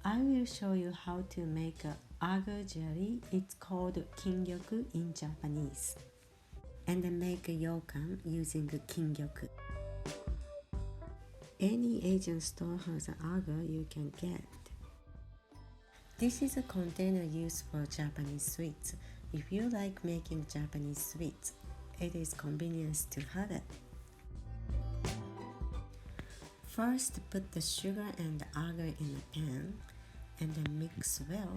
I will show you how to make a agar jelly. It's called Kingyoku in Japanese. And make a Youkan using Kingyoku. Any Asian store has an agar you can get. This is a container used for Japanese sweets. If you like making Japanese sweets, it is convenient to have it. First, put the sugar and agar in a pan and then mix well,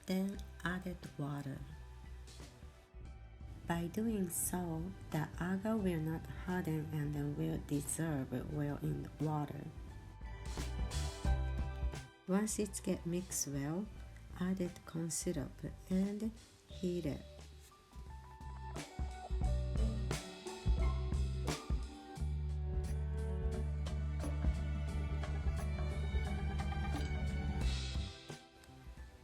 then add water. By doing so, the agar will not harden and will dissolve well in the water. Once it gets mixed well, add corn syrup and heat it.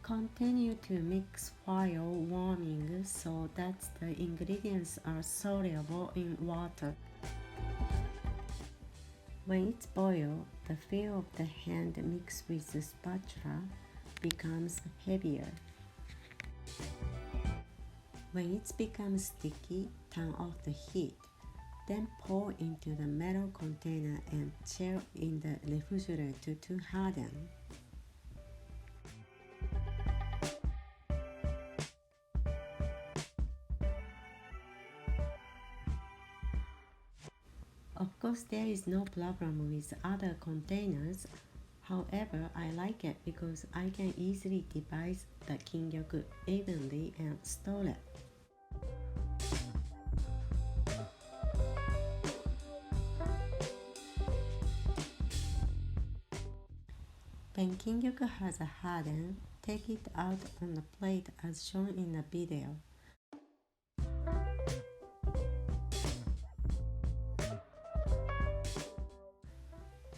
Continue to mix while warming so that the ingredients are soluble in water. When it's boiled, the feel of the hand mixed with the spatula becomes heavier. When it becomes sticky, turn off the heat. Then pour into the metal container and chill in the refrigerator to harden. Of course, there is no problem with other containers. However, I like it because I can easily divide the Kingyoku evenly and store it. When Kingyoku has hardened, take it out on a plate as shown in the video.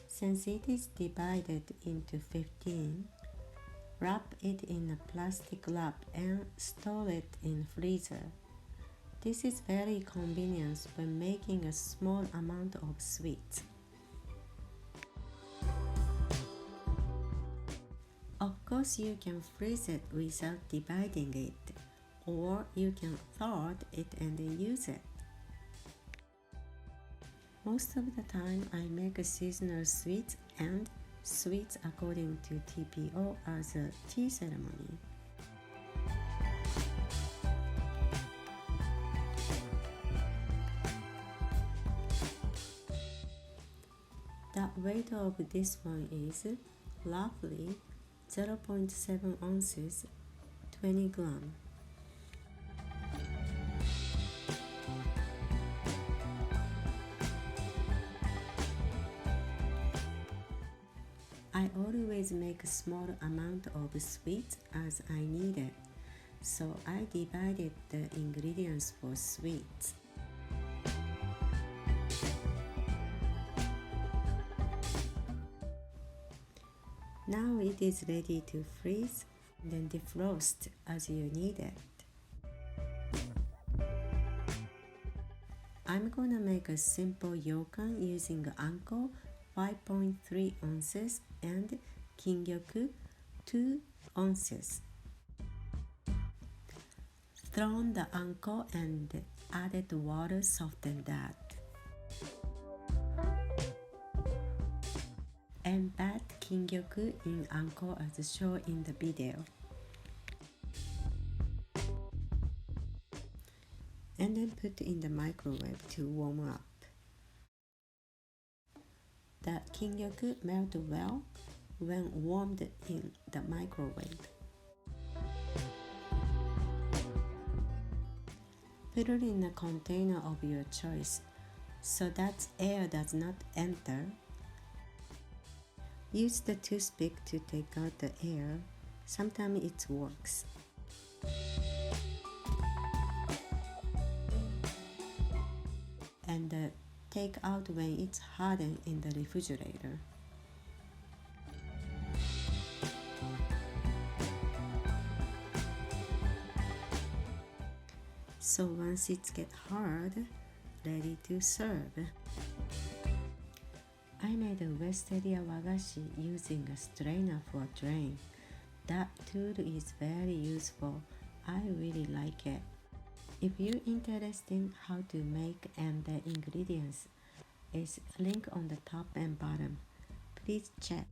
Since it is divided into 15, wrap it in a plastic wrap and store it in freezer. This is very convenient when making a small amount of sweets. Of course, you can freeze it without dividing it, or you can thaw it and then use it. Most of the time, I make a seasonal sweets and sweets according to T.P.O as a tea ceremony. The weight of this one is roughly 0.7 ounces, 20 grams. I always make a small amount of sweets as I need it, so I divided the ingredients for sweets. Now it is ready to freeze, then defrost as you need it. I'm gonna make a simple Youkan using Anko 5.3 ounces and Kingyoku 2 ounces. Throw the Anko and added water soften that. And bat Kingyoku in Anko as shown in the video. And then put in the microwave to warm up. The Kingyoku melt well when warmed in the microwave. Put it in a container of your choice so that air does not enter. Use the toothpick to take out the air. Sometimes it works. And take out when it's hardened in the refrigerator. So once it gets hard, ready to serve. I made a Wisteria Wagashi using a strainer for drain. That tool is very useful. I really like it. If you're interested in how to make and the ingredients, is link on the top and bottom. Please check.